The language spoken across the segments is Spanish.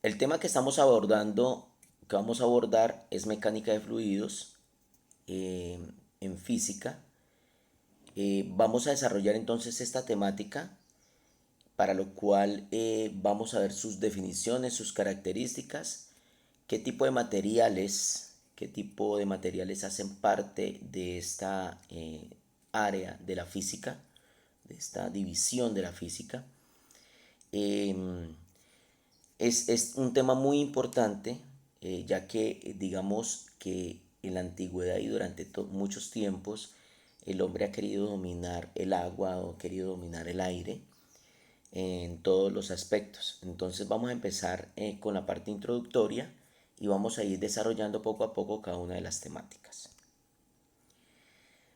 El tema que estamos abordando, que vamos a abordar, es mecánica de fluidos eh, en física. Vamos a desarrollar entonces esta temática, para lo cual vamos a ver sus definiciones, sus características, qué tipo de materiales hacen parte de esta área de la física, de esta división de la física. Em, es un tema muy importante, ya que digamos que en la antigüedad y durante muchos tiempos el hombre ha querido dominar el agua o ha querido dominar el aire en todos los aspectos. Entonces vamos a empezar con la parte introductoria y vamos a ir desarrollando poco a poco cada una de las temáticas.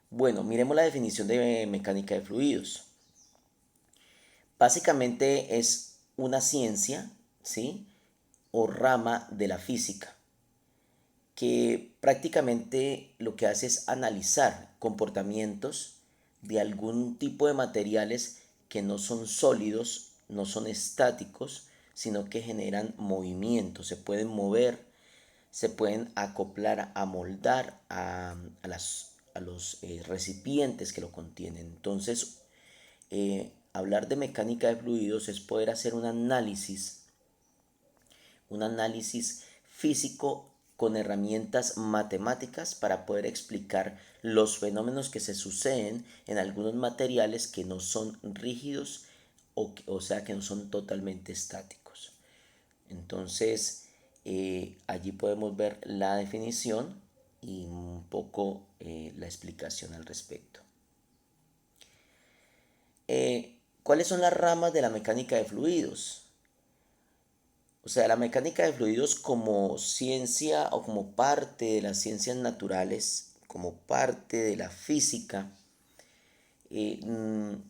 Bueno, miremos la definición de mecánica de fluidos. Básicamente es una ciencia, ¿sí? O rama de la física que prácticamente lo que hace es analizar comportamientos de algún tipo de materiales que no son sólidos, no son estáticos, sino que generan movimiento, se pueden mover, se pueden acoplar, amoldar a los recipientes que lo contienen. Entonces, hablar de mecánica de fluidos es poder hacer un análisis físico con herramientas matemáticas para poder explicar los fenómenos que se suceden en algunos materiales que no son rígidos o sea que no son totalmente estáticos. Entonces, allí podemos ver la definición y un poco la explicación al respecto. ¿Cuáles son las ramas de la mecánica de fluidos? O sea, la mecánica de fluidos como ciencia o como parte de las ciencias naturales, como parte de la física,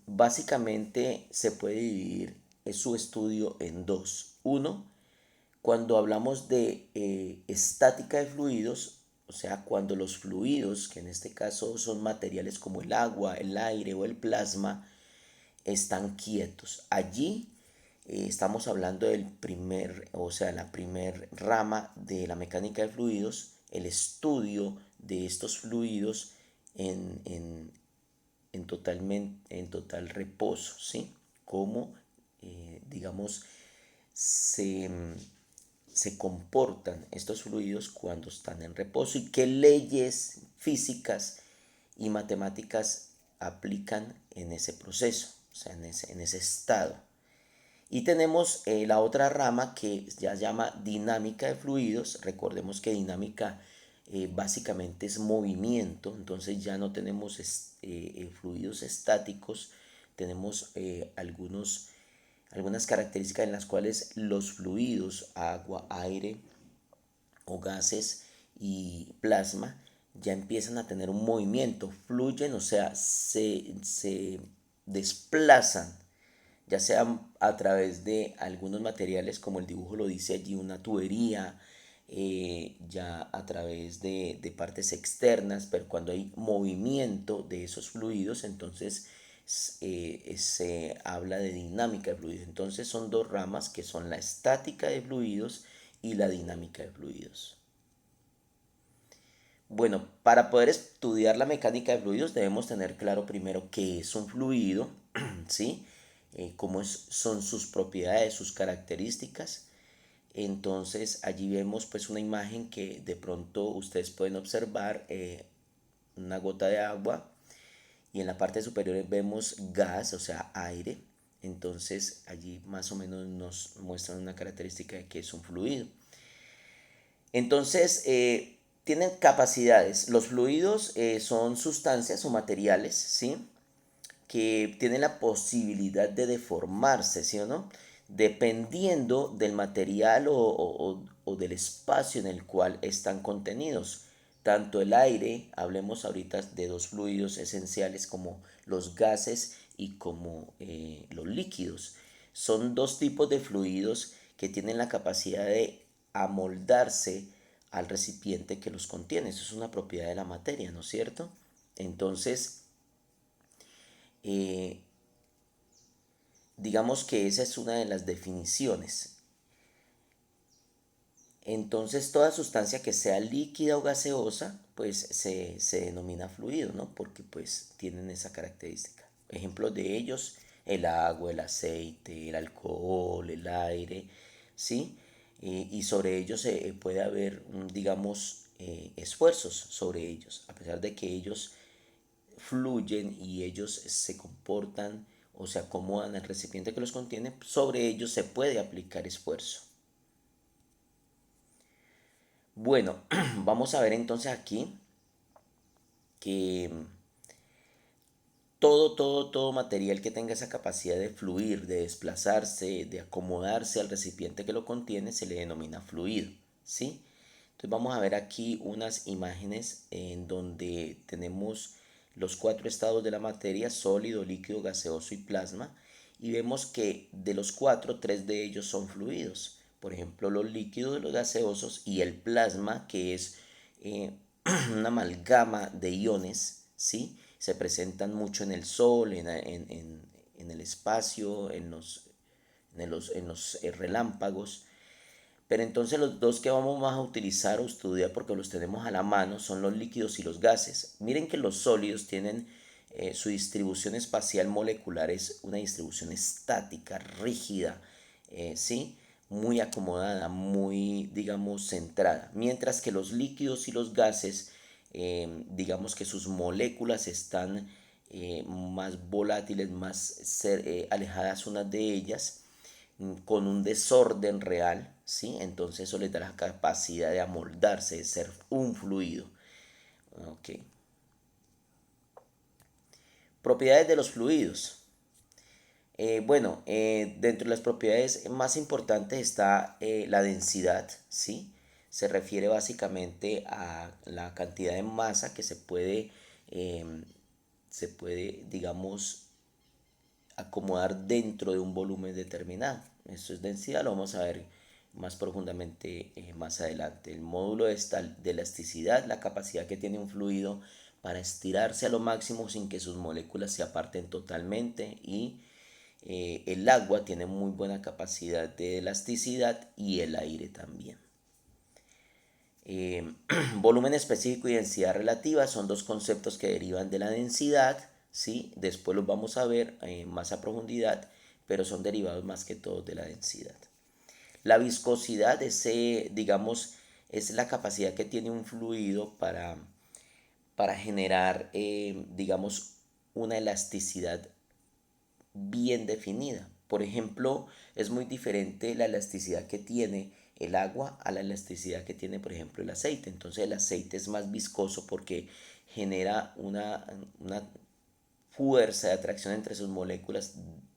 básicamente se puede dividir su estudio en dos. Uno, cuando hablamos de estática de fluidos, o sea, cuando los fluidos, que en este caso son materiales como el agua, el aire o el plasma, están quietos. Allí estamos hablando del primer, o sea, la primer rama de la mecánica de fluidos, el estudio de estos fluidos en, en, en total reposo, ¿sí? Cómo, digamos, se, se comportan estos fluidos cuando están en reposo y qué leyes físicas y matemáticas aplican en ese proceso, o sea, en ese estado. Y tenemos la otra rama que ya se llama dinámica de fluidos. Recordemos que dinámica básicamente es movimiento, entonces ya no tenemos fluidos estáticos, tenemos algunas características en las cuales los fluidos, agua, aire o gases y plasma, ya empiezan a tener un movimiento, fluyen, o sea, se desplazan, ya sea a través de algunos materiales, como el dibujo lo dice allí, una tubería, ya a través de partes externas, pero cuando hay movimiento de esos fluidos, entonces se habla de dinámica de fluidos. Entonces son dos ramas que son la estática de fluidos y la dinámica de fluidos. Bueno, para poder estudiar la mecánica de fluidos debemos tener claro primero qué es un fluido, ¿sí? Son sus propiedades, sus características. Entonces allí vemos pues una imagen que de pronto ustedes pueden observar, una gota de agua, y en la parte superior vemos gas, o sea, aire. Entonces allí más o menos nos muestran una característica de que es un fluido. Entonces, tienen capacidades. Los fluidos son sustancias o materiales, ¿sí? Que tienen la posibilidad de deformarse, ¿sí o no? Dependiendo del material o del espacio en el cual están contenidos. Tanto el aire, hablemos ahorita de dos fluidos esenciales como los gases y como los líquidos. Son dos tipos de fluidos que tienen la capacidad de amoldarse al recipiente que los contiene. Eso es una propiedad de la materia, ¿no es cierto? Entonces, eh, digamos que esa es una de las definiciones. Entonces toda sustancia que sea líquida o gaseosa, pues se denomina fluido, ¿no? Porque pues tienen esa característica. Ejemplos de ellos, el agua, el aceite, el alcohol, el aire, ¿sí? Y sobre ellos se puede haber, digamos, esfuerzos sobre ellos, a pesar de que ellos fluyen y ellos se comportan o se acomodan al recipiente que los contiene, sobre ellos se puede aplicar esfuerzo. Bueno, vamos a ver entonces aquí que todo material que tenga esa capacidad de fluir, de desplazarse, de acomodarse al recipiente que lo contiene, se le denomina fluido, ¿sí? Entonces vamos a ver aquí unas imágenes en donde tenemos los cuatro estados de la materia: sólido, líquido, gaseoso y plasma. Y vemos que de los cuatro, tres de ellos son fluidos. Por ejemplo, los líquidos, los gaseosos y el plasma, que es eh, una amalgama de iones, ¿sí? Se presentan mucho en el Sol, en el espacio, en los relámpagos. Pero entonces los dos que vamos más a utilizar o estudiar, porque los tenemos a la mano, son los líquidos y los gases. Miren que los sólidos tienen su distribución espacial molecular, es una distribución estática, rígida, ¿sí? Muy acomodada, muy, digamos, centrada. Mientras que los líquidos y los gases, digamos que sus moléculas están más volátiles, más alejadas unas de ellas, con un desorden real, ¿sí? Entonces eso le da la capacidad de amoldarse, de ser un fluido. Ok. Propiedades de los fluidos. Bueno, dentro de las propiedades más importantes está la densidad, ¿sí? Se refiere básicamente a la cantidad de masa que em, digamos, acomodar dentro de un volumen determinado. Esto es densidad, lo vamos a ver más profundamente más adelante. El módulo de elasticidad, la capacidad que tiene un fluido para estirarse a lo máximo sin que sus moléculas se aparten totalmente. Y el agua tiene muy buena capacidad de elasticidad, y el aire también. Volumen específico y densidad relativa son dos conceptos que derivan de la densidad, ¿sí? Después los vamos a ver más a profundidad, pero son derivados más que todo de la densidad. La viscosidad digamos, es la capacidad que tiene un fluido para generar, digamos, una elasticidad bien definida. Por ejemplo, es muy diferente la elasticidad que tiene el agua a la elasticidad que tiene, por ejemplo, el aceite. Entonces el aceite es más viscoso porque genera una fuerza de atracción entre sus moléculas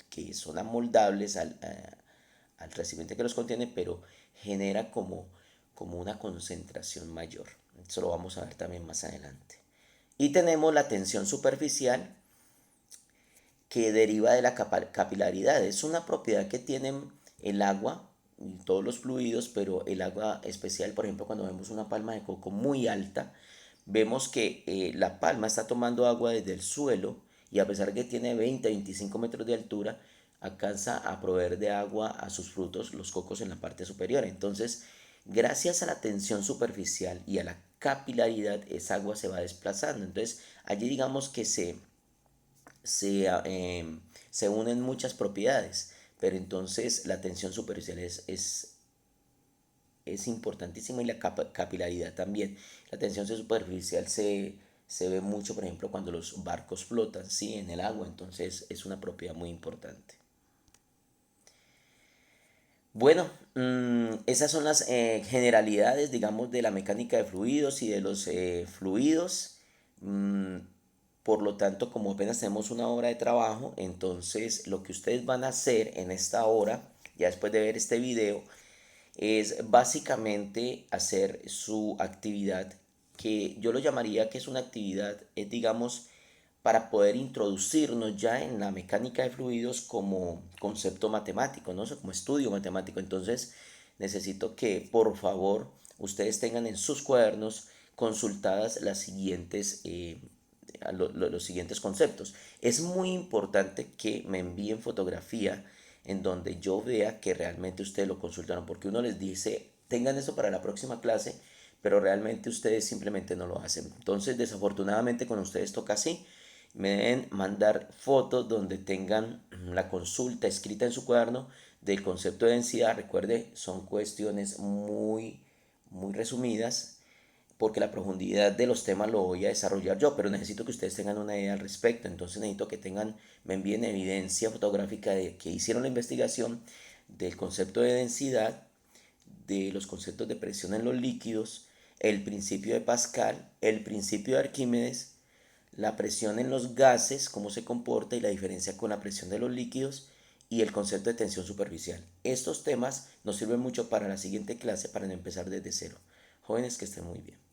que son amoldables al recipiente que los contiene, pero genera como una concentración mayor. Eso lo vamos a ver también más adelante. Y tenemos la tensión superficial, que deriva de la capilaridad. Es una propiedad que tienen el agua y todos los fluidos, pero el agua especial, por ejemplo, cuando vemos una palma de coco muy alta, vemos que la palma está tomando agua desde el suelo, y a pesar que tiene 20-25 metros de altura, alcanza a proveer de agua a sus frutos, los cocos, en la parte superior. Entonces, gracias a la tensión superficial y a la capilaridad, esa agua se va desplazando. Entonces, allí digamos que se unen muchas propiedades, pero entonces la tensión superficial es importantísima, y la capilaridad también. La tensión superficial se ve mucho, por ejemplo, cuando los barcos flotan, ¿sí? En el agua, entonces es una propiedad muy importante. Bueno, esas son las generalidades, digamos, de la mecánica de fluidos y de los fluidos. Mm, por lo tanto, como apenas tenemos una hora de trabajo, entonces lo que ustedes van a hacer en esta hora, ya después de ver este video, es básicamente hacer su actividad, que yo lo llamaría que es una actividad, digamos, para poder introducirnos ya en la mecánica de fluidos como concepto matemático, ¿no? Como estudio matemático. Entonces, necesito que por favor ustedes tengan en sus cuadernos consultadas los siguientes conceptos. Es muy importante que me envíen fotografía en donde yo vea que realmente ustedes lo consultaron, porque uno les dice, tengan eso para la próxima clase, pero realmente ustedes simplemente no lo hacen. Entonces, desafortunadamente con ustedes toca así. Me deben mandar fotos donde tengan la consulta escrita en su cuaderno del concepto de densidad. Recuerde, son cuestiones muy resumidas porque la profundidad de los temas lo voy a desarrollar yo, pero necesito que ustedes tengan una idea al respecto. Entonces necesito que me envíen evidencia fotográfica de que hicieron la investigación del concepto de densidad, de los conceptos de presión en los líquidos, el principio de Pascal, el principio de Arquímedes, la presión en los gases, cómo se comporta y la diferencia con la presión de los líquidos y el concepto de tensión superficial. Estos temas nos sirven mucho para la siguiente clase para no empezar desde cero. Jóvenes, que estén muy bien.